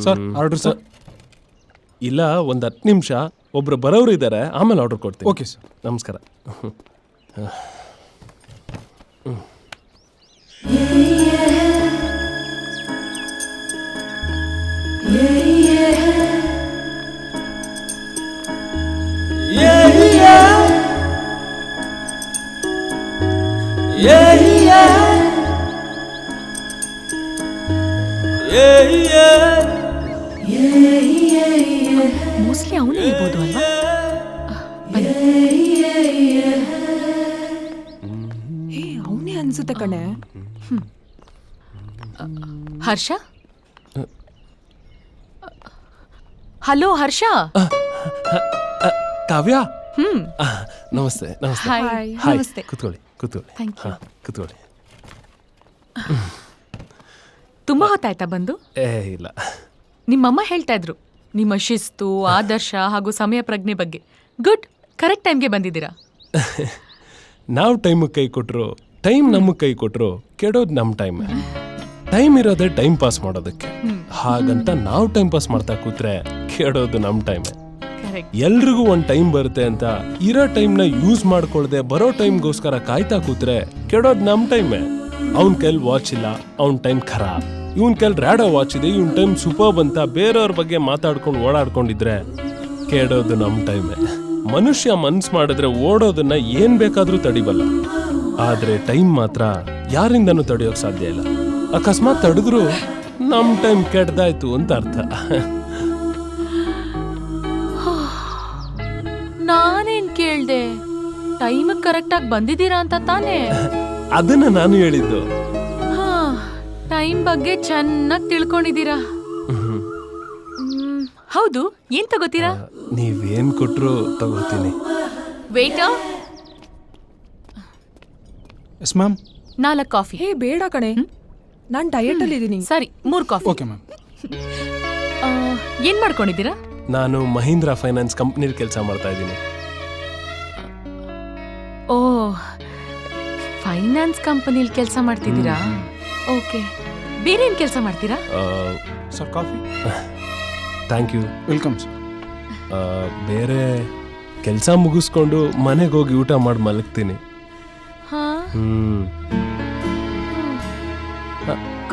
Sir order sir. ಇಲ್ಲ, ಒಂದು 10 ನಿಮಿಷ, ಒಬ್ರು ಬರೋರು ಇದ್ದಾರೆ, ಆಮೇಲೆ ಆರ್ಡರ್ ಕೊಡ್ತೀನಿ. Okay sir. ನಮಸ್ಕಾರ. ಮೋಸ್ಟ್ಲಿ ಅವನೇ ಇರ್ಬೋದು ಅಲ್ವಾ? ಅವನೇ ಅನ್ಸುತ್ತೆ ಕಣೆ. ಹರ್ಷ, ಹಲೋ ಹರ್ಷ. ಕಾವ್ಯ, ನಮಸ್ತೆ. ನಮಸ್ತೆ. ಹಾಯ್. ಹಾಯ್, ಕೂತ್ಕೊಳ್ಳಿ. Thank you. ಕೂತ್ಕೊಳ್ಳಿ. ತುಂಬಾ ಹೊತ್ತಾಯ್ತಾ ಬಂದು? ಇಲ್ಲ, ನಿಮ್ಮಮ್ಮ ಹೇಳ್ತಾ ಇದ್ರು ನಿಮ್ಮ ಶಿಸ್ತು, ಆದರ್ಶ ಹಾಗೂ ಸಮಯ ಪ್ರಜ್ಞೆ ಬಗ್ಗೆ. ಗುಡ್, ಕರೆಕ್ಟ್ ಟೈಮ್ಗೆ ಬಂದಿದ್ದೀರಾ. ನಾವು ಟೈಮಿಗೆ ಕೈ ಕೊಟ್ರು, ಟೈಮ್ ನಮಗೆ ಕೈ ಕೊಟ್ರು, ಕೆಡೋದು ನಮ್ಮ ಟೈಮ್. ಟೈಮ್ ಇರೋದೇ ಟೈಮ್ ಪಾಸ್ ಮಾಡೋದಕ್ಕೆ. ಹಾಗಂತ ನಾವು ಟೈಮ್ ಪಾಸ್ ಮಾಡ್ತಾ ಕೂತ್ರೆ ಕೆಡೋದು ನಮ್ಮ ಟೈಮೇ. ಎಲ್ರಿಗೂ ಒಂದು ಟೈಮ್ ಬರುತ್ತೆ ಅಂತ ಇರೋ ಟೈಮ್ನ ಯೂಸ್ ಮಾಡ್ಕೊಳ್ದೆ ಬರೋ ಟೈಮ್ಗೋಸ್ಕರ ಕಾಯ್ತಾ ಕೂತ್ರೆ ಕೆಡೋದು ನಮ್ಮ ಟೈಮೇ. ಅವ್ನ ಕೈಲಿ ವಾಚ್ ಇಲ್ಲ, ಅವ್ನ ಟೈಮ್ ಖರಾಬ್. ಇವನ್ ಕೈಲಿ ರ್ಯಾಡೋ ವಾಚ್ ಇದೆ, ಇವನ್ ಟೈಮ್ ಸೂಪರ್ಬ್ ಅಂತ ಬೇರೆಯವ್ರ ಬಗ್ಗೆ ಮಾತಾಡ್ಕೊಂಡು ಓಡಾಡ್ಕೊಂಡಿದ್ರೆ ಕೆಡೋದು ನಮ್ಮ ಟೈಮೇ. ಮನುಷ್ಯ ಮನ್ಸು ಮಾಡಿದ್ರೆ ಓಡೋದನ್ನ ಏನ್ ಬೇಕಾದ್ರೂ ತಡಿಬಲ್ಲ, ಆದ್ರೆ ಟೈಮ್ ಮಾತ್ರ ಯಾರಿಂದನೂ ತಡೆಯೋಕ್ ಸಾಧ್ಯ ಇಲ್ಲ. ಅಕಸ್ಮಾತ್ ತಡೆದ್ರು ನಮ್ ಟೈಮ್ ಕೆಡ್ದಾಯ್ತು ಅಂತ ಅರ್ಥ. ನಾನೇನ್ ಕೇಳ್ದೆ, ಟೈಮ್ ಕರೆಕ್ಟ್ ಆಗಿ ಬಂದಿದ್ದೀರಾ ಅಂತ ತಾನೇ? ಅದನ್ನ ನಾನು ಹೇಳಿದ್ದು. ಟೈಮ್ ಬಗ್ಗೆ ಚೆನ್ನಾಗಿ ತಿಳ್ಕೊಂಡಿದ್ದೀರಾ. ಹೌದು, ಏನ್ ತಗೋತೀರಾ? ನೀವೇನ್ ಕೊಟ್ರು ತಗೋತೀನಿ. ವೇಟಾ, ಎಸ್ ಮ್ಯಾಮ್. 4 ಕಾಫಿ. ಹೇ ಬೇಡ ಕಣೆ, ನಾನ್ ಡಯಟ್ ಅಲ್ಲಿ ಇದ್ದೀನಿ. ಸರಿ, 3 ಕಾಫಿ. Okay ma'am. ಏನ್ ಮಾಡ್ಕೊಂಡಿದ್ದೀರಾ? ನಾನು ಮಹೀಂದ್ರ ಫೈನಾನ್ಸ್ ಕಂಪ್ನಿಲಿ ಕೆಲಸ ಮಾಡ್ತಾ ಇದ್ದೀನಿ. ಓ, ಫೈನಾನ್ಸ್ ಕಂಪನಿಲಿ ಕೆಲಸ ಮಾಡ್ತಿದ್ದೀರಾ? ಓಕೆ, ಬೇರೆ ಏನ್ ಕೆಲಸ ಮಾಡ್ತೀರಾ? Sir coffee. Thank you. Welcome sir. ಬೇರೆ ಕೆಲಸ ಮುಗಿಸ್ಕೊಂಡು ಮನೆಗೆ ಹೋಗಿ ಊಟ ಮಾಡಿ ಮಲಗ್ತೀನಿ.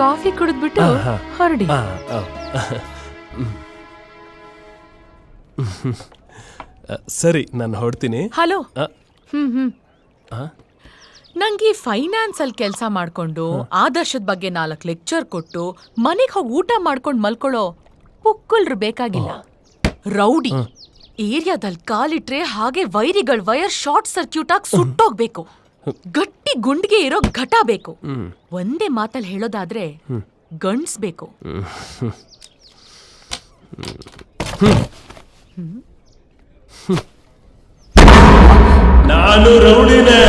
ಕಾಫಿ ಕುಡಿದ್ಬಿಟ್ಟು ಹೊರಡಿ. ಸರಿ, ನಾನು ಹೊರಡ್ತೀನಿ. ಹಲೋ. ನಂಗೆ ಫೈನಾನ್ಸ್ ಅಲ್ಲಿ ಕೆಲಸ ಮಾಡ್ಕೊಂಡು ಆದರ್ಶದ ಬಗ್ಗೆ 4 ಲೆಕ್ಚರ್ ಕೊಟ್ಟು ಮನೆಗೆ ಹೋಗಿ ಊಟ ಮಾಡ್ಕೊಂಡು ಮಲ್ಕೊಳ್ಳೋ ಪುಕ್ಕಲ್ರು ಬೇಕಾಗಿಲ್ಲ. ರೌಡಿ ಏರಿಯಾದಲ್ಲಿ ಕಾಲಿಟ್ರೆ ಹಾಗೆ ವೈರಿಗಳ ವೈರ್ ಶಾರ್ಟ್ ಸರ್ಕ್ಯೂಟ್ ಆಗಿ ಸುಟ್ಟೋಗ್ಬೇಕು. ಗಟ್ಟಿ ಗುಂಡ್ಗೆ ಇರೋ ಘಟ ಬೇಕು. ಒಂದೇ ಮಾತಲ್ಲಿ ಹೇಳೋದಾದ್ರೆ ಗಂಡ್ಸ್ಬೇಕು. ನಾನು ರೌಡಿನೇ.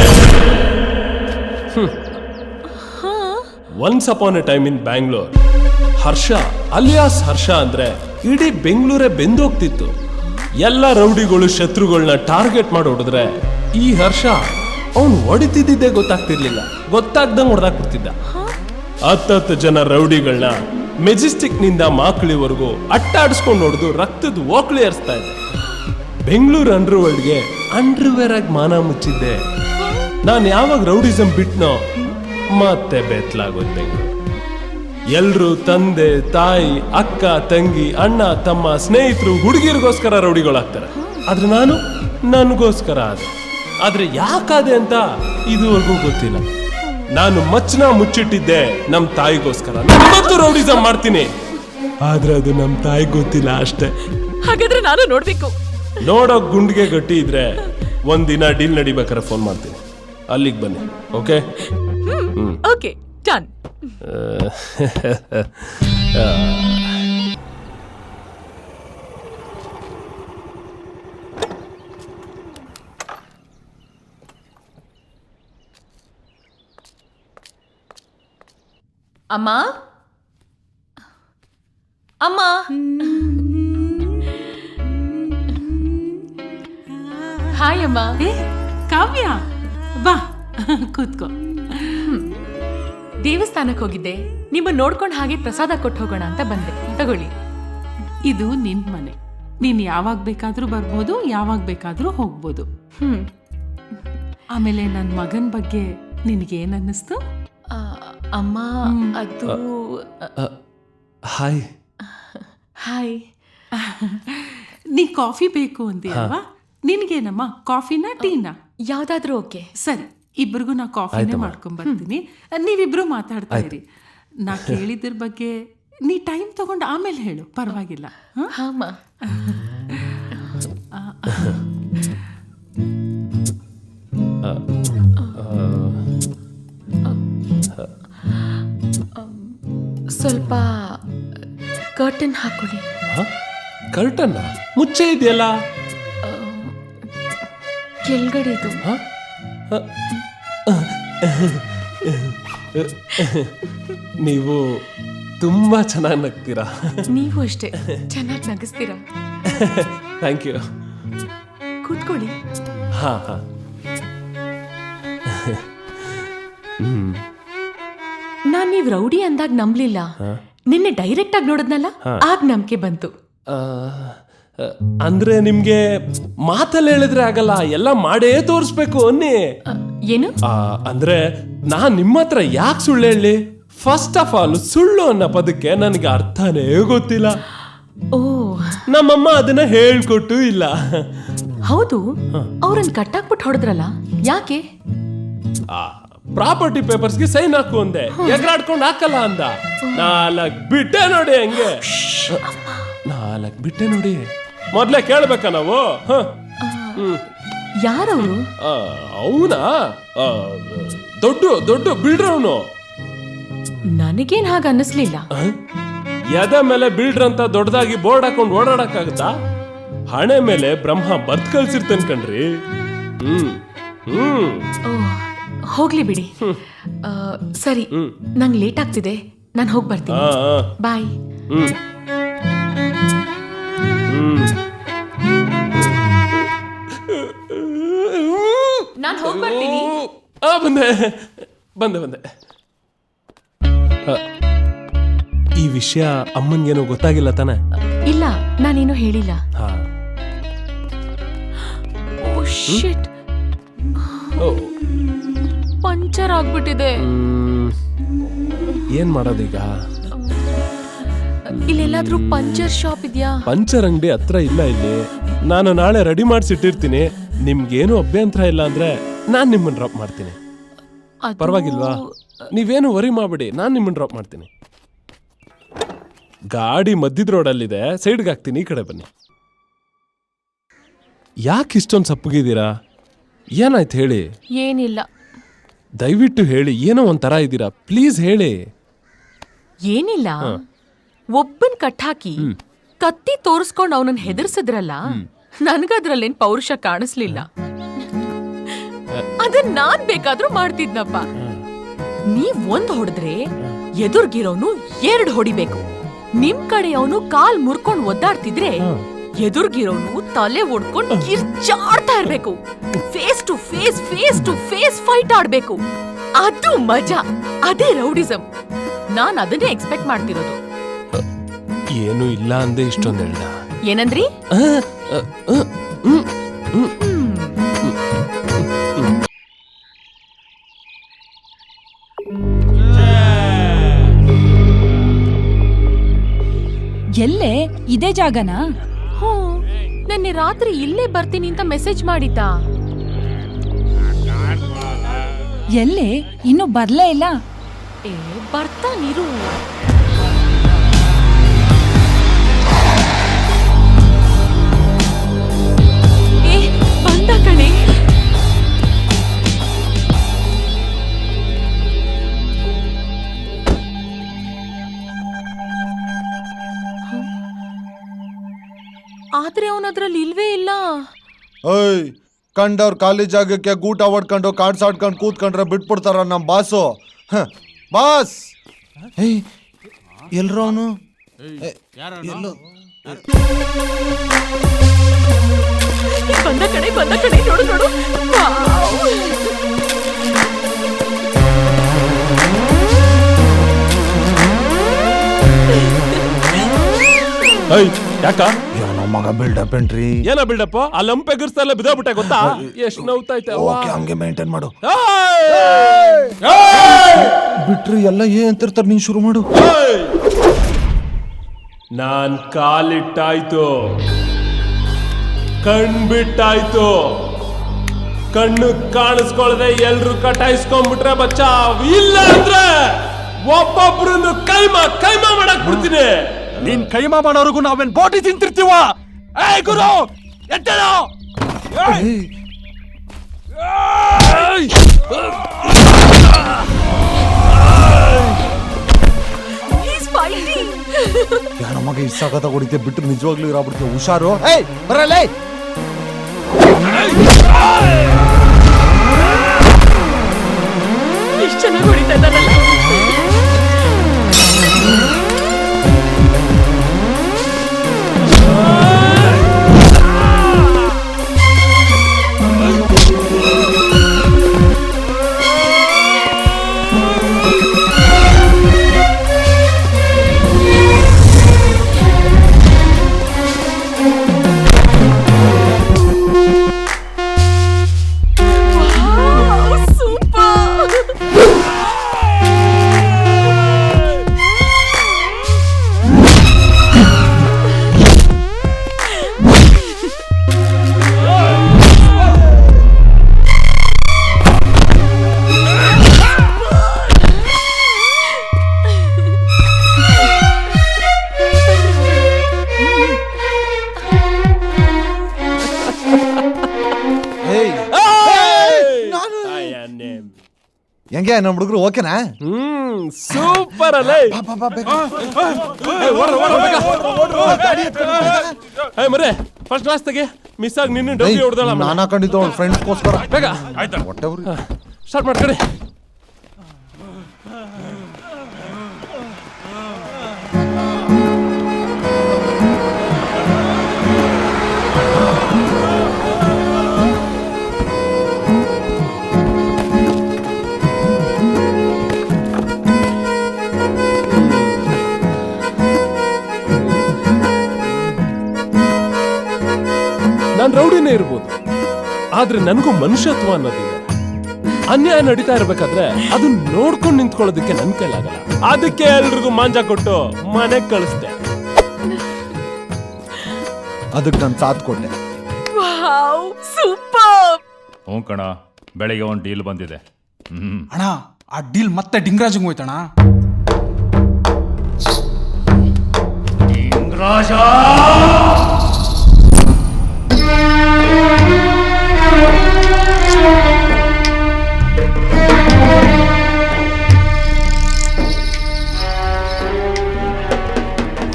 Once upon a time in Bangalore, Harsha alias Harsha ಅಂದ್ರೆ ಇಡೀ ಬೆಂಗಳೂರೇ ಬೆಂದೋಗ್ತಿತ್ತು. ಎಲ್ಲ ರೌಡಿಗಳು ಶತ್ರುಗಳನ್ನ ಟಾರ್ಗೆಟ್ ಮಾಡಿ ಹೊಡೆದ್ರೆ ಈ ಹರ್ಷ ಅವನು ಹೊಡಿತಿದ್ದೇ ಗೊತ್ತಾಗ್ತಿರ್ಲಿಲ್ಲ, ಗೊತ್ತಾಗ್ದಂಗೆ ಹೊಡೆದಾಕ್ಬಿಡ್ತಿದ್ದ. 10 ಜನ ರೌಡಿಗಳನ್ನ ಮೆಜೆಸ್ಟಿಕ್ ನಿಂದ ಮಾಕ್ಳಿವರೆಗೂ ಅಟ್ಟಾಡಿಸ್ಕೊಂಡು ಹೊಡೆದು ರಕ್ತದ ಓಕ್ಳಿ ಏರಿಸ್ತಾ ಇದ್ದೆ. ಬೆಂಗಳೂರು ಅಂಡರ್ ವರ್ಲ್ಡ್ಗೆ ಅಂಡರ್ವೇರ್ ಆಗಿ ಮಾನ ಮುಚ್ಚಿದ್ದೆ. ನಾನು ಯಾವಾಗ ರೌಡಿಸಮ್ ಬಿಟ್ನೋ ಮತ್ತೆ ಬೆತ್ತಲಾಗೋದು ಬೆಂಗಳೂರು. ಎಲ್ರು ತಂದೆ ತಾಯಿ ಅಕ್ಕ ತಂಗಿ ಅಣ್ಣ ತಮ್ಮ ಸ್ನೇಹಿತರು ಹುಡುಗಿರಿಗೋಸ್ಕರ ರೌಡಿಗಳಾಗ್ತಾರೆ. ಆದ್ರೆ ನಾನು ನನಗೋಸ್ಕರ ಆದೆ. ಆದ್ರೆ ಯಾಕಾದೆ ಅಂತ ಇದುವರೆಗೂ ಗೊತ್ತಿಲ್ಲ. ನಾನು ಮಚ್ಚನ ಮುಚ್ಚಿಟ್ಟಿದ್ದೆ ನಮ್ಮ ತಾಯಿಗೋಸ್ಕರ. ಇವತ್ತು ರೌಡಿಸಮ್ ಮಾಡ್ತೀನಿ, ಆದ್ರೆ ಅದು ನಮ್ಮ ತಾಯಿಗೆ ಗೊತ್ತಿಲ್ಲ ಅಷ್ಟೇ. ಹಾಗಾದ್ರೆ ನಾನು ನೋಡ್ಬೇಕು. ನೋಡೋಕ್ ಗುಂಡಿಗೆ ಗಟ್ಟಿ ಇದ್ರೆ ಒಂದಿನ ಡೀಲ್ ನಡಿಬೇಕಾದ್ರೆ ಫೋನ್ ಮಾಡ್ತೀನಿ, ಅಲ್ಲಿಗೆ ಬನ್ನಿ. ಓಕೆ? Okay, done. ಅಮ್ಮ, ಅಮ್ಮ, ಹಾಯ್ ಅಮ್ಮ. ಕಾವ್ಯ, ಬಾ ಕೂತ್ಕೋ. ದೇವಸ್ಥಾನಕ್ಕೆ ಹೋಗಿದ್ದೆ, ನಿಮ್ಮ ನೋಡ್ಕೊಂಡು ಹಾಗೆ ಪ್ರಸಾದ ಕೊಟ್ಟು ಹೋಗೋಣ ಅಂತ ಬಂದೆ. ತಗೊಳ್ಳಿ. ಇದು ನಿನ್ ಮನೆ. ನೀನ್ ಯಾವಾಗ ಬೇಕಾದ್ರೂ ಬರ್ಬೋದು, ಯಾವಾಗ ಬೇಕಾದ್ರೂ ಹೋಗ್ಬೋದು. ಆಮೇಲೆ ನನ್ನ ಮಗನ್ ಬಗ್ಗೆ ನಿನಗೇನ್ ಅನ್ನಿಸ್ತು? ಅಮ್ಮ ಅದು ಹಾಯ್. ಹಾಯ್. ನೀ ಕಾಫಿ ಬೇಕು ಅಂತೀಯಲ್ವಾ? ನಿನ್ಗೇನಮ್ಮ, ಕಾಫಿನಾ ಟೀನಾ? ಯಾವ್ದಾದ್ರೂ ಓಕೆ. ಸರಿ, ಇಬ್ರಿಗೂ ನಾ ಕಾಫಿನೇ ಮಾಡ್ಕೊಂಡ್ ಬರ್ತೀನಿ. ನೀವಿಬ್ರು ಮಾತಾಡ್ತಾ ಇರಿ. ನಾ ಕೇಳಿದ್ರ ಬಗ್ಗೆ ನೀ ಟೈಮ್ ತಗೊಂಡು ಆಮೇಲೆ ಹೇಳು, ಪರವಾಗಿಲ್ಲ. ಹಾಮ್ಮ. ಸ್ವಲ್ಪ ಕರ್ಟನ್ ಹಾಕೊಳ್ಳಿ. ಕರ್ಟನ್ ಮುಚ್ಚೆ ಇದೆಯಲ್ಲ ಕೆಳಗಡೆದು. ನೀವು ತುಂಬಾ ಚೆನ್ನಾಗಿ ನಗ್ತೀರಾ. ನೀವು ಅಷ್ಟೇ ಚೆನ್ನಾಗಿ ನಗಿಸ್ತೀರಾ. Thank you. ಕೂತ್ಕೊಳ್ಳಿ. ಹಾ ಹಾ. ನಾನ್ ನೀವ್ ರೌಡಿ ಅಂದಾಗ ನಂಬ್ಲಿಲ್ಲ. ನಿನ್ನೆ ಡೈರೆಕ್ಟ್ ಆಗಿ ನೋಡಿದ್ನಲ್ಲ, ಆಗ ನಂಬಿಕೆ ಬಂತು. ಅಂದ್ರೆ ನಿಮ್ಗೆ ಮಾತಲ್ಲಿ ಹೇಳಿದ್ರೆ ಆಗಲ್ಲ, ಎಲ್ಲ ಮಾಡೇ ತೋರಿಸ್ಬೇಕು ಅನ್ನಿ. ಏನು? ಅಂದ್ರೆ ನಾನ್ ನಿಮ್ಮ ಹತ್ರ ಯಾಕೆ ಸುಳ್ಳು ಹೇಳಿ? ಫಸ್ಟ್ ಆಫ್ ಆಲ್, ಸುಳ್ಳು ಅನ್ನೋ ಪದಕ್ಕೆ ನನಗೆ ಅರ್ಥನೇ ಗೊತ್ತಿಲ್ಲ. ಓ, ನಮ್ಮಮ್ಮ ಅದನ್ನ ಹೇಳ್ಕೊಟ್ಟು ಇಲ್ಲ. ಹೌದು, ಅವ್ರನ್ನ ಕಟ್ಟಾಕ್ಬಿಟ್ಟು ಹೊಡೆದ್ರಲ್ಲ, ಯಾಕೆ? ಪ್ರಾಪರ್ಟಿ ಪೇಪರ್ಸ್ಗೆ ಸೈನ್ ಹಾಕು ಅಂದೆ, ಎಗರಾಡ್ಕೊಂಡು ಹಾಕಲ್ಲ ಅಂದ. 4 ಬಿಟ್ಟೆ ನೋಡಿ. ಹಂಗೆ 4 ಬಿಟ್ಟೆ ನೋಡಿ. ಮೊದ್ಲೇ ಕೇಳ್ಬೇಕ ನಾವು? ಯಾರವರು? ಅವನಾ? ದೊಡ್ಡ ದೊಡ್ಡ ಬಿಲ್ಡ್ರ್ ಅವನು. ನನಗೇನ್ ಹಾಗ ಅನ್ನಿಸ್ಲಿಲ್ಲ. ಎದೆ ಮೇಲೆ ಬಿಲ್ಡ್ರ್ ಅಂತ ದೊಡ್ಡದಾಗಿ ಬೋರ್ಡ್ ಹಾಕೊಂಡು ಓಡಾಡಕ್ಕಾಗತ್ತಾ? ಹಣೆ ಮೇಲೆ ಬ್ರಹ್ಮ ಬರ್ತ್ ಕಳ್ಸಿರ್ತೇನೆ ಕಣ್ರಿ. ಹೋಗ್ಲಿ ಬಿಡಿ. ಸರಿ, ನಂಗೆ ಲೇಟ್ ಆಗ್ತಿದೆ, ನಾನು ಹೋಗಿ ಬರ್ತೀನಿ. ಬಾಯ್. ನಾನು ಹೋಗಿ ಬರ್ತೀನಿ. ಬಂದೆ. ಈ ವಿಷಯ ಅಮ್ಮನ್ಗೇನು ಗೊತ್ತಾಗಿಲ್ಲ ತಾನೆ? ಇಲ್ಲ, ನಾನೇನು ಹೇಳಿಲ್ಲ. ಪಂಚರ್ ಆಗ್ಬಿಟ್ಟಿದೆ. ಏನ್ ಮಾಡೋದೀಗ? ಇಲ್ಲೆಲ್ಲಾದ್ರೂ ಪಂಚರ್ ಶಾಪ್ ಇದೆಯಾ? ಪಂಚರ್ ಅಂಗಡಿ ಹತ್ರ ಇಲ್ಲ ಇಲ್ಲಿ. ನಾನು ನಾಳೆ ರೆಡಿ ಮಾಡಿಸಿಟ್ಟಿರ್ತೀನಿ. ನಿಮ್ಗೇನು ಅಭ್ಯಂತರ ಇಲ್ಲ ಅಂದ್ರೆ ನಾನ್ ನಿಮ್ಮನ್ನ ಡ್ರಾಪ್ ಮಾಡ್ತೀನಿ. ಪರವಾಗಿಲ್ವಾ? ನೀವೇನು ವರಿ ಮಾಡ್ಬೇಡಿ, ನಾನ್ ನಿಮ್ಮನ್ನ ಡ್ರಾಪ್ ಮಾಡ್ತೀನಿ. ಗಾಡಿ ಮಧ್ಯದ ರೋಡಲ್ಲಿದೆ, ಸೈಡ್ಗೆ ಹಾಕ್ತೀನಿ, ಈ ಕಡೆ ಬನ್ನಿ. ಯಾಕೆ ಇಷ್ಟೊಂದು ಸಪ್ಪಗಿದ್ದೀರಾ? ಏನಾಯ್ತು ಹೇಳಿ? ಏನಿಲ್ಲ. ದಯವಿಟ್ಟು ಹೇಳಿ, ಏನೋ ಒಂಥರ ಇದ್ದೀರಾ, ಪ್ಲೀಸ್ ಹೇಳಿ. ಏನಿಲ್ಲ, ಒಬ್ಬನ್ ಕಟ್ಟಾಕಿ ಕತ್ತಿ ತೋರಿಸ್ಕೊಂಡು ಅವನನ್ನ ಹೆದರ್ಸಿದ್ರಲ್ಲ, ನನ್ಗದ್ರಲ್ಲೇನ್ ಪೌರುಷ ಕಾಣಿಸ್ಲಿಲ್ಲ. ಅದನ್ನ ನಾನ್ ಬೇಕಾದ್ರೂ ಮಾಡ್ತಿದ್ನಪ್ಪ. ನೀವ್ 1 ಹೊಡೆದ್ರೆ ಎದುರ್ಗಿರೋನು 2 ಹೊಡಿಬೇಕು. ನಿಮ್ ಕಡೆಯವನು ಕಾಲ್ ಮುರ್ಕೊಂಡ್ ಒದ್ದಾಡ್ತಿದ್ರೆ ಎದುರ್ಗಿರೋನು ತಲೆ ಒಡ್ಕೊಂಡು ಕಿರ್ಚಾಡ್ತಾ ಇರ್ಬೇಕು. ಫೇಸ್ ಟು ಫೇಸ್ ಫೈಟ್ ಆಡ್ಬೇಕು. ಅದು ಮಜಾ, ಅದೇ ರೌಡಿಸಂ. ನಾನ್ ಅದನ್ನೇ ಎಕ್ಸ್ಪೆಕ್ಟ್ ಮಾಡ್ತಿರೋದು. ಏನು ಇಲ್ಲ ಅಂದೆ ಇಷ್ಟೊಂದು ಹೇಳ್ದ. ಏನಂದ್ರಿ? ಎಲ್ಲೇ? ಇದೇ ಜಾಗನಾ? ನೆನ್ನೆ ರಾತ್ರಿ ಇಲ್ಲೇ ಬರ್ತೀನಿ ಅಂತ ಮೆಸೇಜ್ ಮಾಡಿದ್ದ. ಎಲ್ಲೇ? ಇನ್ನು ಬರ್ಲೇ ಇಲ್ಲ. ಬರ್ತಾನಿರು. ಬಂದ ಕಣೆ. ಆದ್ರೆ ಅವನದ್ರಲ್ಲಿ ಇಲ್ವೇ ಇಲ್ಲ. ಓಯ್, ಕಂಡವ್ರ ಖಾಲಿ ಜಾಗಕ್ಕೆ ಗೂಟ ಹೊಡ್ಕೊಂಡು ಕಾಡ್ಸಾಡ್ಕೊಂಡು ಕೂತ್ಕೊಂಡ್ರೆ ಬಿಟ್ಬಿಡ್ತಾರ ನಮ್ಮ ಬಾಸು. ಬಾಸ್ ಎಲ್ರೋ ಅವನು? ಬಂದ ಕಡೆ ನೋಡು ನೋಡು. ಯಾಕ ಏನೋ ಮಗ ಬಿಲ್ಡಪ್ ಏನ್ರಿ ಏನ ಬಿಲ್ಡಪ್ಪ ಆ ಲಂಪ್ ಎಗರ್ಸ್ತಾ ಎಲ್ಲ ಬಿದ್ದೋಗ್ಬಿಟ್ಟೆ ಗೊತ್ತಾ ಎಷ್ಟು ನೋವ್ತೈತೆ ಓಕೆ ಹಂಗೆ ಮೇಂಟೈನ್ ಮಾಡು ಏಯ್! ಬಿಟ್ರಿ ಎಲ್ಲ ಅಂತಿರ್ತಾರ ನೀನ್ ಶುರು ಮಾಡು ನಾನ್ ಕಾಲಿಟ್ಟಾಯ್ತು ಕಣ್ಬಿಟ್ಟಾಯ್ತು ಕಣ್ಣು ಕಾಣಿಸ್ಕೊಳ್ದೆ ಎಲ್ರು ಕಟಾಯಿಸ್ಕೊಂಡ್ಬಿಟ್ರೆ ಬಚಾವ್ ಇಲ್ಲ ಅಂದ್ರೆ ಒಬ್ಬೊಬ್ರನ್ನು ಕೈಮಾ ಮಾಡಕ್ ಬಿಡ್ತೀನಿ ನೀನ್ ಕೈಮಾ ಮಾಡೋರ್ಗು ನಾವೇನ್ ಬೋಟಿ ತಿಂತಿರ್ತೀವ ಏ ಗುರು ಎದ್ದೇಳು ಯಾರ ಮಗ ಇಸಾಗತ ಹೊಡಿತೆ ಬಿಟ್ಟು ನಿಜವಾಗ್ಲೂ ಇರಾಬಿಡ್ತೀವಿ ಹುಷಾರು ಏಯ್ ಬರಲೇ ಎಷ್ಟು ಚೆನ್ನಾಗಿ ಹೊಡಿತಾ ಇದ್ದಾರಲ್ಲ. ಹೆಂಗೆ ನಮ್ಮ ಹುಡುಗರು ಓಕೆನಾ ಸೂಪರ್ ಅಲ್ಲೇ ಮರೇ ಫಸ್ಟ್ ಕ್ಲಾಸ್ ತೆಗೆ ಮಿಸ್ ಆಗಿ ನಿನ್ನ ಡಬ್ಬಿ ಹೊಡೆದಲ್ಲ ನಾನು ಹಾಕೊಂಡಿದ್ದು ಅವ್ರ ಫ್ರೆಂಡ್ಸ್ಗೋಸ್ಕರ ಬೇಗ ಹೊಟ್ಟೆ ಸ್ಟಾರ್ಟ್ ಮಾಡ್ಕೊಳ್ಳಿ ನಾನ್ ರೌಡಿನೇ ಇರ್ಬೋದು ಆದ್ರೆ ನನಗೂ ಮನುಷ್ಯತ್ವ ಅನ್ನೋದಿದೆ ಅನ್ಯಾಯ ನಡೀತಾ ಇರ್ಬೇಕಾದ್ರೆ ಅದನ್ನ ನೋಡ್ಕೊಂಡು ನಿಂತ್ಕೊಳ್ಳೋದಕ್ಕೆ ನನ್ ಕೈಲಾಗಲ್ಲ ಅದಕ್ಕೆ ಎಲ್ರಿಗೂ ಮಾಂಜ ಕೊಟ್ಟು ಮನೆಗ್ ಕಳಿಸ್ದೆ ಅದಕ್ಕೆ ನಾನು ಸಾಥ್ ಕೊಟ್ಟೆ ಸೂಪರ್. ಹ್ಞೂ ಕಣ ಬೆಳಿಗ್ಗೆ ಒಂದು ಡೀಲ್ ಬಂದಿದೆ ಅಣ್ಣ ಆ ಡೀಲ್ ಮತ್ತೆ ಡಿಂಗ್ರಾಜಂಗ್ ಹೋಯ್ತಣ್ಣ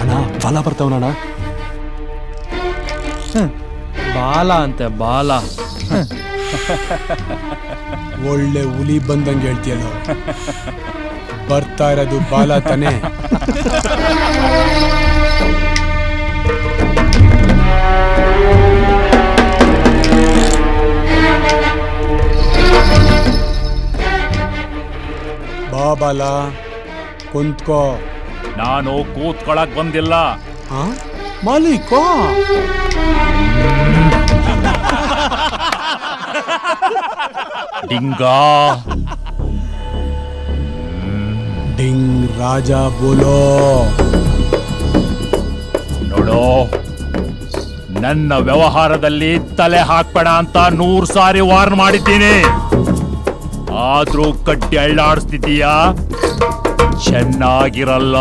ಅಣ್ಣ ಬಾಲ ಬರ್ತಾವಣ್ಣ ಬಾಲ ಅಂತೆ ಬಾಲ ಒಳ್ಳೆ ಹುಲಿ ಬಂದಂಗೆ ಹೇಳ್ತೀಯಲ್ಲ ಬರ್ತಾ ಇರೋದು ಬಾಲ ತಾನೆ ಬಾ ಬಾಲ ಕುಂತ್ಕೋ ನಾನು ಕೂತ್ಕೊಳಕ್ ಬಂದಿಲ್ಲ ಮಾಲೀಕ ಡಿಂಗಾ ಡಿಂಗ್ ರಾಜ ಬೋಲೋ ನೋಡೋ ನನ್ನ ವ್ಯವಹಾರದಲ್ಲಿ ತಲೆ ಹಾಕ್ಬೇಡ ಅಂತ 100 ಸಾರಿ ವಾರ್ನ್ ಮಾಡಿದ್ದೀನಿ ಆದ್ರೂ ಕಡ್ಡಿ ಅಳ್ಳಾಡಿಸ್ತಿದ್ದೀಯಾ ಚೆನ್ನಾಗಿರಲ್ಲ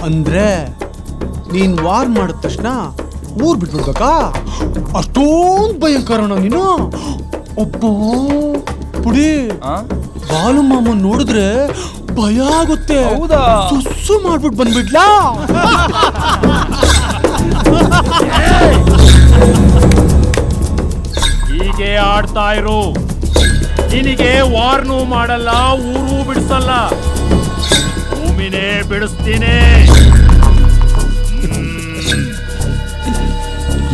ಅಂದ್ರೆ ನೀನ್ ವಾರ್ ಮಾಡಿದ ತಕ್ಷಣ ಊರ್ ಬಿಟ್ಬಿಡ್ಬೇಕಾ ಅಷ್ಟೊಂದು ಭಯಂಕರಣ ನೀನು ಒಬ್ಬ ಪುಡಿ ಬಾಲು ಮಾಮ ನೋಡಿದ್ರೆ ಭಯ ಆಗುತ್ತೆ ಹೌದಾ ಸುಸ್ಸು ಮಾಡ್ಬಿಟ್ಟು ಬಂದ್ಬಿಡ್ಲಾ ಹೀಗೆ ಆಡ್ತಾ ಇರು ನಿನಗೆ ವಾರ್ನೂ ಮಾಡಲ್ಲ ಊರು ಬಿಡಿಸಲ್ಲ ಭೂಮಿನೇ ಬಿಡಿಸ್ತೀನಿ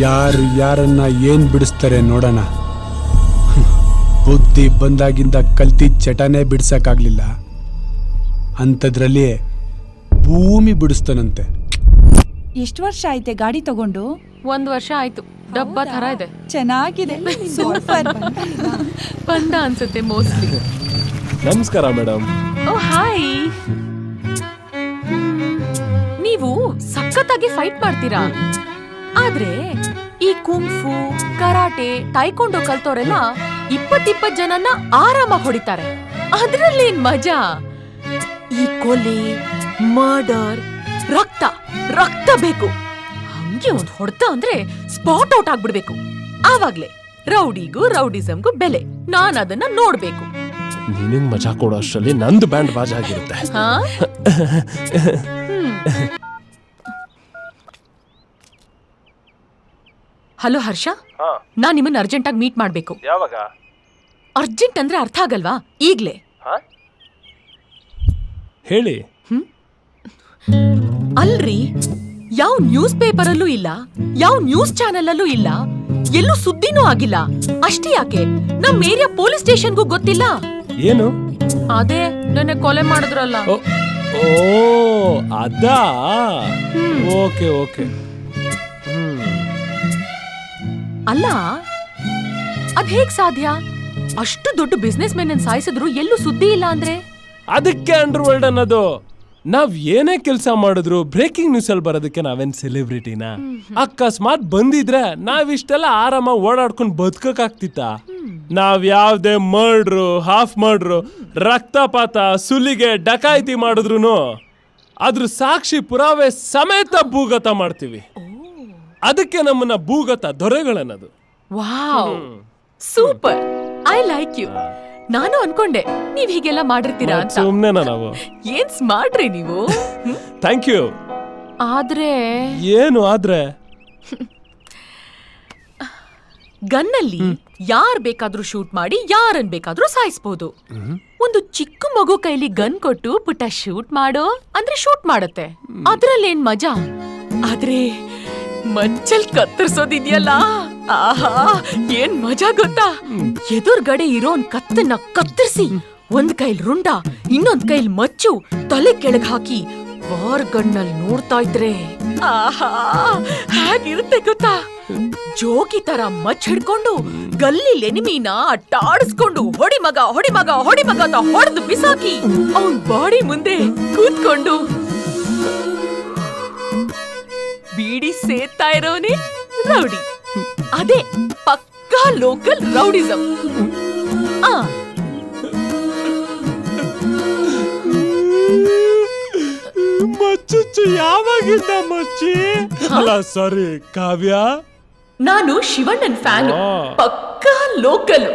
ಯಾರು ಯಾರನ್ನ ಏನ್ ಬಿಡಿಸ್ತಾರೆ ನೋಡೋಣ ಬುದ್ಧಿ ಬಂದಾಗಿಂದ ಕಲ್ತಿ ಚಟನೇ ಬಿಡ್ಸಕ್ಕಾಗ್ಲಿಲ್ಲ ಅಂಥದ್ರಲ್ಲಿ ಭೂಮಿ ಬಿಡಿಸ್ತಾನಂತೆ ಎಷ್ಟು ವರ್ಷ ಆಯ್ತೆ ಗಾಡಿ ತಗೊಂಡು? 1 ವರ್ಷ ಆಯ್ತು. ಡಬ್ಬ ತರ ಇದೆ. ಚೆನ್ನಾಗಿದೆ. ಸೂಪರ್. ಬಂದ ಅನ್ಸುತ್ತೆ ಮೋಸ್ಟ್ಲಿ. ನಮಸ್ಕಾರ ಮೇಡಮ್. ಓ ಹಾಯ್. ನೀವು ಸಖತ್ತಾಗಿ ಫೈಟ್ ಮಾಡ್ತೀರಾ. ಆದ್ರೆ ಈ ಕುಂಫು, ಕರಾಟೆ, ಟೈಕೊಂಡೋ ಕಲ್ತೋರೆಲ್ಲ 20 ಜನನ್ನ ಆರಾಮಾಗಿ ಹೊಡಿತಾರೆ. ಅದ್ರಲ್ಲಿ ಏನ್ ಮಜಾ? ಈ ಕೊಲೆ, ಮರ್ಡರ್, ರಕ್ತ ಬೇಕು. ಹಂಗೆ ಒಂದ್ ಹೊಡೆತ ಅಂದ್ರೆ ಸ್ಪಾಟ್ ಔಟ್ ಆಗ್ಬಿಡ್ಬೇಕು. ಆವಾಗ್ಲೇ ರೌಡಿಗೂ ರೌಡಿಸಮ್ಗೂ ಬೆಲೆ. ನಾನ್ ಅದನ್ನ ನೋಡ್ಬೇಕು. ನಿನಗ್ ಮಜಾ ಕೊಡೋ ಅಷ್ಟರಲ್ಲಿ ನಂದು ಬ್ಯಾಂಡ್ ಬಾಜ್ ಆಗಿರುತ್ತೆ. ಹಲೋ ಹರ್ಷ, ನಾನ್ ನಿಮ್ಮನ್ನ ಅರ್ಜೆಂಟ್ ಆಗಿ ಮೀಟ್ ಮಾಡ್ಬೇಕು. ಯಾವಾಗ? ಅರ್ಜೆಂಟ್ ಅಂದ್ರೆ ಅರ್ಥ ಆಗಲ್ವಾ? ಈಗ್ಲೇ ಹೇಳಿ. ಅಲ್ರಿ, ಯಾವ ನ್ಯೂಸ್ ಪೇಪರಲ್ಲೂ ಇಲ್ಲ, ಯಾವ ನ್ಯೂಸ್ ಚಾನೆಲ್ ಅಲ್ಲೂ ಇಲ್ಲ, ಎಲ್ಲೂ ಸುದ್ದಿನೂ ಆಗಿಲ್ಲ. ಅಷ್ಟೇ ಯಾಕೆ ನಮ್ ಏರಿಯಾ ಪೊಲೀಸ್ ಸ್ಟೇಷನ್ಗೂ ಗೊತ್ತಿಲ್ಲ. ಏನು? ಅದೇ ನನ್ನ ಕೊಲೆ ಮಾಡಿದ್ರಲ್ಲ. ಓ ಅದಾ? ಓಕೆ. ಅಲ್ಲ, ಅದ್ ಹೇಗ್ ಸಾಧ್ಯ? ಅಷ್ಟು ದೊಡ್ಡ ಬಿಸ್ನೆಸ್ ಮೆನ್ ಸಾಯಿಸಿದ್ರು ಎಲ್ಲೂ ಸುದ್ದಿ ಇಲ್ಲ ಅಂದ್ರೆ? ಅದಕ್ಕೆ ಅಂಡರ್ ವರ್ಲ್ಡ್ ಅನ್ನೋದು. ನಾವ್ ಏನೇ ಕೆಲಸ ಮಾಡಿದ್ರು ಬ್ರೇಕಿಂಗ್ ನ್ಯೂಸ್ ಅಲ್ಲಿ ಬರೋದಕ್ಕೆ ನಾವೇನ್ ಸೆಲೆಬ್ರಿಟಿನ? ಅಕಸ್ಮಾತ್ ಬಂದಿದ್ರೆ ನಾವಿಷ್ಟೆಲ್ಲ ಆರಾಮ ಓಡಾಡ್ಕೊಂಡು ಬದುಕಕ್ಕಾಗ್ತಿತ್ತ? ನಾವ್ ಯಾವ್ದೇ ಮರ್ಡ್ರು, ಹಾಫ್ ಮರ್ಡ್ರು, ರಕ್ತಪಾತ, ಸುಲಿಗೆ, ಡಕಾಯಿತಿ ಮಾಡಿದ್ರು ಅದ್ರ ಸಾಕ್ಷಿ ಪುರಾವೆ ಸಮೇತ ಭೂಗತ ಮಾಡ್ತೀವಿ. ಅದಕ್ಕೆ ನಮ್ಮನ್ನ ಭೂಗತ ದೊರೆಗಳನ್ನದು. Wow, super, I like you. ನಾನು ಅನ್ಕೊಂಡೆ ನೀವ್ ಹೀಗೆಲ್ಲ ಮಾಡಿರ್ತೀರಾ ಅಂತ. ಸುಮ್ನೆನಾ ನಾವು? ಏನ್ ಸ್ಮಾರ್ಟ್ರಿ ನೀವು. Thank you. ಆದ್ರೆ ಏನು ಆದ್ರೆ? ಗನ್ನಲ್ಲಿ ಯಾರ್ ಬೇಕಾದ್ರೂ ಶೂಟ್ ಮಾಡಿ ಯಾರನ್ ಬೇಕಾದ್ರೂ ಸಾಯಿಸಬಹುದು. ಒಂದು ಚಿಕ್ಕ ಮಗು ಕೈಲಿ ಗನ್ ಕೊಟ್ಟು ಪುಟ್ಟ ಶೂಟ್ ಮಾಡೋ ಅಂದ್ರೆ ಶೂಟ್ ಮಾಡತ್ತೆ. ಅದ್ರಲ್ಲೇನ್ ಮಜಾ? ಆದ್ರೆ ಮಂಚಲ್ ಕತ್ತರಿಸೋದಿದ್ಯಲ್ಲ, ಆಹಾ ಏನ್ ಮಜಾ ಗೊತ್ತಾ? ಎದುರ್ಗಡೆ ಇರೋನ್ ಕತ್ತನ್ನ ಕತ್ತರಿಸಿ ಒಂದ್ ಕೈಲ್ ರುಂಡ, ಇನ್ನೊಂದ್ ಕೈಲ್ ಮಚ್ಚು, ತಲೆ ಕೆಳಗ್ ಹಾಕಿ ವಾರ್ ಗಣ್ಣಲ್ಲಿ ನೋಡ್ತಾ ಇದ್ರೆ ಆಹಾ ಹೇಗಿರುತ್ತೆ ಗೊತ್ತಾ? ಜೋಗಿ ತರ ಮಚ್ ಹಿಡ್ಕೊಂಡು ಗಲ್ಲಿ ಎನಿಮಿನ ಅಟ್ಟಾಡಿಸ್ಕೊಂಡು ಹೊಡಿ ಮಗ ಅಂತ ಹೊಡೆದು ಬಿಸಾಕಿ ಅವನ್ ಬಾಡಿ ಮುಂದೆ ಕೂತ್ಕೊಂಡು ಬೀಡಿ ಸೇರ್ತಾ ಇರೋನೇ ರೌಡಿ. ಅದೇ ಪಕ್ಕಾ ಲೋಕಲ್ ರೌಡಿಸಂ. ಮಚ್ಚು ಯಾವಾಗಿಂದ ಮಚ್ಚಿ? ಅಲ್ಲ ಸಾರಿ ಕಾವ್ಯ, ನಾನು ಶಿವಣ್ಣನ್ ಫ್ಯಾನ್. ಪಕ್ಕಾ ಲೋಕಲ್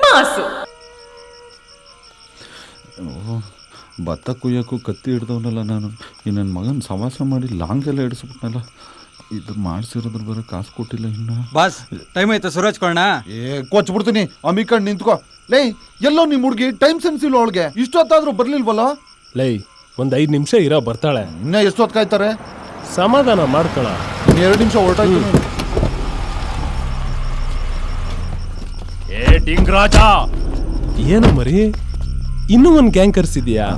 ಮಾಸು. ಭತ್ತ ಕುಯ್ಯಕ್ಕೂ ಕತ್ತಿ ಹಿಡ್ದವನಲ್ಲ ನಾನು. ಈ ನನ್ನ ಮಗನ ಸವಾಸ ಮಾಡಿ ಲಾಂಗ್ ಎಲ್ಲ ಹಿಡಿಸ್ಬಿಟ್ನಲ್ಲ. ಇದು ಮಾಡಿಸಿರೋದ್ರ ಬರೋ ಕಾಸು ಕೊಟ್ಟಿಲ್ಲ ಇನ್ನು. ಬಾಸ್ ಟೈಮ್ ಆಯ್ತು, ಸುರಾಜ್ ಕೊಳ್ಳೋಣ. ಕೊಚ್ಬಿಡ್ತೀನಿ. ಅಮಿಕಂಡ್ ನಿಂತ್ಕೋ. ಲೈ, ಎಲ್ಲೋ ನಿಮ್ಮ ಹುಡುಗಿ ಟೈಮ್ ಸೆನ್ಸ್ ಇಲ್ಲ ಅವಳಿಗೆ. ಇಷ್ಟೊತ್ತಾದ್ರೂ ಬರ್ಲಿಲ್ವಲ್ಲ? ಲೈ, ಒಂದ್ 5 ನಿಮಿಷ ಇರೋ ಬರ್ತಾಳೆ. ಇನ್ನ ಎಷ್ಟು ಹೊತ್ತು ಕಾಯ್ತಾರೆ? ಸಮಾಧಾನ ಮಾಡ್ಕೊಳ. 2 ನಿಮಿಷ ಹೊರಟಾಯ್ತು. ಏ ಡಿಂಗ್ರಾಜ, ಏನು ಮರಿ, ಇನ್ನೂ ಒಂದ್ ಗ್ಯಾಂಗ್ ಕರ್ಸಿದ್ಯಾ?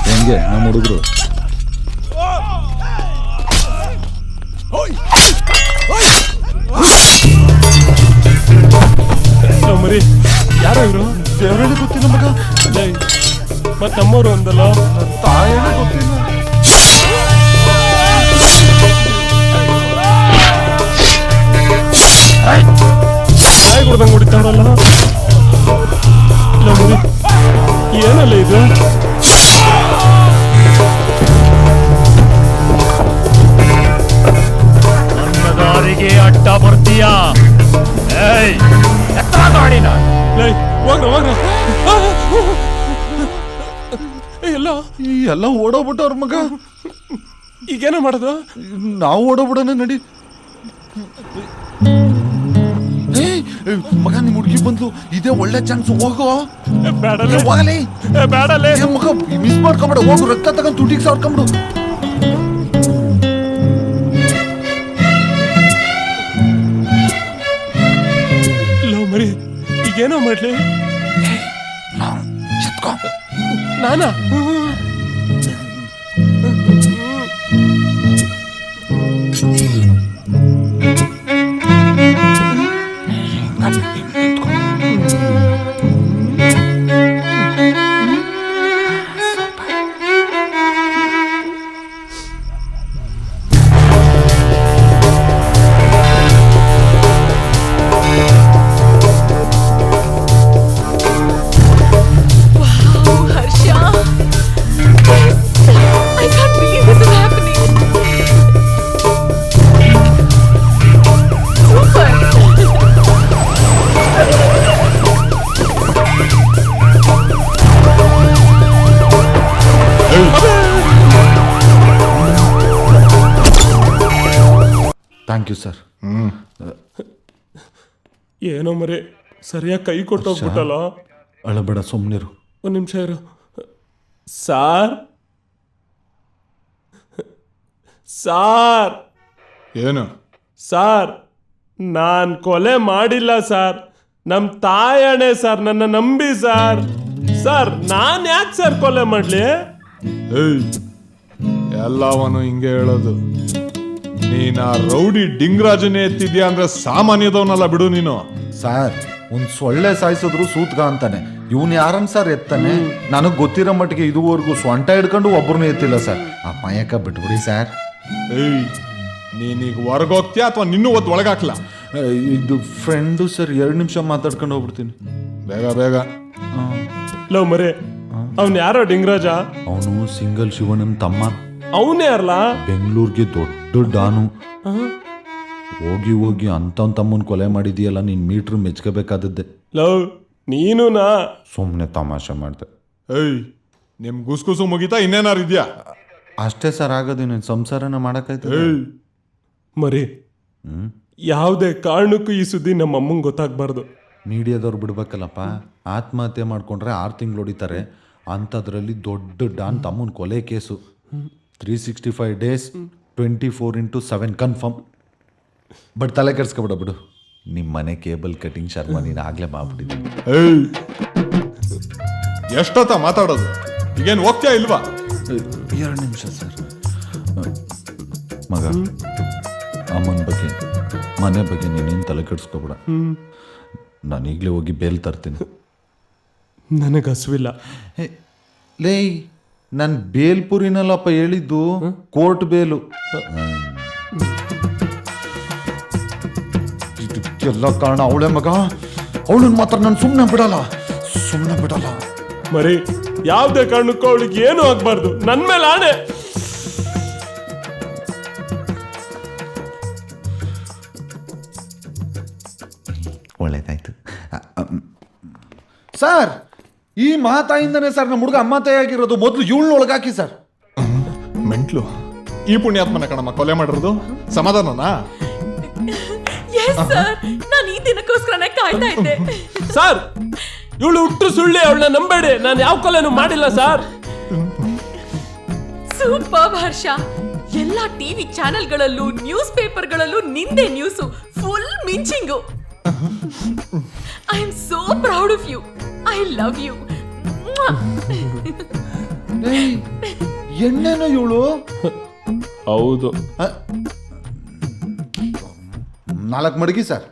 ಹೆಂಗೆ ನಮ್ಮ ಹುಡುಗರು? ಮರಿ ಯಾರೋ ಇವರು? ದೇವರಲ್ಲಿ ಗೊತ್ತಿಲ್ಲ ಮಗ. ಮತ್ ನಮ್ಮವ್ರು ಒಂದಲ್ಲ, ತಾಯೇನೆ ಗೊತ್ತಿಲ್ಲ. ನಾಯಿ ಕೊಡ್ದಂಗೆ ಹೊಡಿತಾವ್ರಲ್ಲ. ಮರಿ ಏನಲ್ಲ ಇದು? ನನ್ನ ದಾರಿಗೆ ಅಡ್ಡ ಬರ್ತೀಯಾ? ಏಯ್ ಎತ್ತರ ಗಾಡಿನ. ಎಲ್ಲ ಓಡೋಗ್ಬಿಟ್ಟವ್ರ ಮಗ. ಈಗೇನ ಮಾಡೋದು? ನಾವು ಓಡೋಗ್ಬಿಡೋಣ ನಡಿ. ಮಗ ನಿಮ್ ಹುಡುಗಿ ಬಂದ್ಲು, ಇದೇ ಒಳ್ಳೆ ಚಾನ್ಸ್. ಹೋಗೋ. ಬೇಡಲೇ ಮಗ ಮಿಸ್ ಮಾಡ್ಕೊಂಬಿಡ. ಹೋಗು, ರಕ್ತ ತಗೊಂಡು ತುಟಿಗೆ ಸಾರ್ಕೊಂಬಿಡು. ನಾನಾ? Thank you sir. ಏನೋ ಮರೆ ಸರಿಯಾಗಿ ಕೈ ಕೊಟ್ಟೋಗ್ಬಿಟ್ಟಲ್ಲ. ಅಳಬೇಡ, ಸುಮ್ಮನಿರು. ಒಂದು ನಿಮಿಷ ಇರು. ಸಾರ್ ಸಾರ್ ಏನು ಸಾರ್, ನಾನು ಕೊಲೆ ಮಾಡಿಲ್ಲ ಸರ್. ನಮ್ಮ ತಾಯಣೆ ಸರ್, ನನ್ನ ನಂಬಿ ಸರ್. ಸರ್ ನಾನು ಯಾಕೆ ಸರ್ ಕೊಲೆ ಮಾಡಲಿ? ಎಲ್ಲವನು ಹಿಂಗೆ ಹೇಳೋದು. ನೀನ್ ಆ ರೌಡಿ ಡಿಂಗ್ರಾಜನೇ ಎತ್ತಿದ್ಯಾ ಅಂದ್ರೆ ಸಾಮಾನ್ಯದವನಲ್ಲ ಬಿಡು ನೀನು. ಸರ್, ಒಂದು ಸೊಳ್ಳೆ ಸಾಯಿಸಿದ್ರು ಸೂತ್ಗ ಅಂತಾನೆ. ಇವನ್ ಯಾರನ್ ಸರ್ ಎತ್ತಾನೆ? ನನಗೆ ಗೊತ್ತಿರೋ ಮಟ್ಟಿಗೆ ಇದುವರೆಗೂ ಸೊಂಟ ಹಿಡ್ಕೊಂಡು ಒಬ್ಬರನ್ನೂ ಎತ್ತಿಲ್ಲ ಸರ್. ಆ ಮಯಕ ಬಿಟ್ಬಿಡಿ ಸರ್. ನೀನೀಗ ಹೊರಗೋಗ್ತೀಯಾ ಅಥವಾ ನಿನ್ನೂ ಒದ್ದು ಒಳಗಾಕ್ಲಾ? ಇದು ಫ್ರೆಂಡು ಸರ್, 2 ನಿಮಿಷ ಮಾತಾಡ್ಕೊಂಡು ಹೋಗ್ಬಿಡ್ತೀನಿ. ಬೇಗ ಬೇಗ. ಲವ್ ಮರೆ, ಅವನ್ ಯಾರೋ ಡಿಂಗ್ರಾಜ? ಅವನು ಸಿಂಗಲ್ ಶಿವಣ್ಣನ ತಮ್ಮ. ಅವನೇ ಯಾರಲ್ಲ? ಬೆಂಗಳೂರಿಗೆ ದೊಡ್ಡ ಡಾನು. ಹೋಗಿ ಹೋಗಿ ಅಂತವನ್ ತಮ್ಮನ್ ಕೊಲೆ ಮಾಡಿದೀಯಲ್ಲ, ನೀನ್ ಮೀಟ್ರ್ ಮೆಚ್ಕೋಬೇಕಾದದ್ದೆ. ಲವ್ ನೀನು ನಾ ಸುಮ್ಮನೆ ತಮಾಷೆ ಮಾಡ್ದೆ. ನಿಮ್ ಗುಸ್ಗುಸು ಮುಗಿತಾ ಇನ್ನೇನಾರು ಇದ್ಯಾ? ಅಷ್ಟೇ ಸರ್ ಆಗೋದು. ನೀನು ಸಂಸಾರನ ಮಾಡಕ್ಕಾಯ್ತು ಮರಿ. ಯಾವುದೇ ಕಾರಣಕ್ಕೂ ಈ ಸುದ್ದಿ ನಮ್ಮ ಅಮ್ಮಂಗೆ ಗೊತ್ತಾಗ್ಬಾರ್ದು. ಮೀಡಿಯಾದವ್ರು ಬಿಡ್ಬೇಕಲ್ಲಪ್ಪ. ಆತ್ಮಹತ್ಯೆ ಮಾಡ್ಕೊಂಡ್ರೆ 6 ತಿಂಗಳು ಹೊಡಿತಾರೆ. ಅಂಥದ್ರಲ್ಲಿ ದೊಡ್ಡ ಡಾನ್ ತಮ್ಮನ ಕೊಲೆ ಕೇಸು. 365 days 24/7 confirm. ಬಟ್ ತಲೆ ಕೆಡ್ಸ್ಕೊಬಿಡ ಬಿಡು. ನಿಮ್ಮ ಮನೆ ಕೇಬಲ್ ಕಟಿಂಗ್ ಶರ್ಮ ನೀನು ಆಗ್ಲೇ ಮಾಡ್ಬಿಟ್ಟಿದ್ದೀನಿ. ಎಷ್ಟೊತ್ತ ಮಾತಾಡೋದು? ಈಗೇನು ಹೋಗ್ತೀಯಾ ಇಲ್ವಾ? 2 ನಿಮಿಷ ಸರ್. ಮಗ, ಅಮ್ಮನ ಬಗ್ಗೆ, ಮನೆ ಬಗ್ಗೆ ನೀನೇನು ತಲೆ ಕೆಡ್ಸ್ಕೊಬಿಡ. ನಾನು ಈಗಲೇ ಹೋಗಿ ಬೇಲ್ ತರ್ತೀನಿ. ನನಗೆ ಹಸುವಿಲ್ಲ. ಲೇ, ನಾನು ಬೇಲ್ಪುರಿನಲ್ಲಪ್ಪ ಹೇಳಿದ್ದು, ಕೋರ್ಟ್ ಬೇಲು. ಇದಕ್ಕೆಲ್ಲ ಕಾರಣ ಅವಳೆ ಮಗ. ಅವಳನ್ನ ಮಾತ್ರ ನಾನು ಸುಮ್ಮನೆ ಬಿಡಲ್ಲ. ಮರಿ, ಯಾವುದೇ ಕಾರಣಕ್ಕೂ ಅವಳಿಗೆ ಏನೂ ಆಗ್ಬಾರ್ದು. ನನ್ನ ಮೇಲೆ ಆಣೆ. ಒಳ್ಳೇದಾಯ್ತು ಸರ್. ಈ ಮಾತಾಯಿಂದನೇ ಸರ್ ನಮ್ಮ ಹುಡುಗ ಅಮ್ಮ ತಾಯಿಯಾಗಿರೋದು. ಮೊದಲು ಇವಳನ್ನ ಒಳಗಾಕಿ ಸರ್. ಮೆಂಟ್ಲು. ಈ ಪುಣ್ಯಾತ್ಮನ ಕಣಮ್ಮ ಕೊಲೆ ಮಾಡಿರೋದು. ಸಮಾಧಾನನಾ? ನಾನು ಈ ದಿನಕ್ಕೋಸ್ಕರನೇ ಕಾಯ್ತಾ ಇದ್ದೆ. ಸರ್, ಇವಳು ಹುಟ್ಟು ಸುಳ್ಳಿ, ಅವಳನ್ನ ನಂಬೇಡಿ. ನಾನು ಯಾವ ಕೊಲೆನೂ ಮಾಡಿಲ್ಲ ಸರ್. ಸೂಪರ್ ಹರ್ಷ. ಎಲ್ಲಾ ಟಿವಿ ಚಾನೆಲ್ಗಳಲ್ಲೂ ನ್ಯೂಸ್ ಪೇಪರ್ಗಳಲ್ಲೂ ನಿಂದೆ ನ್ಯೂಸು. ಫುಲ್ ಮಿಂಚಿಂಗು. I am so proud of you. I love you. ಎಣ್ಣೆನೋ ಇವಳು. ಹೌದು. 4 ಮಡಗಿ ಸರ್.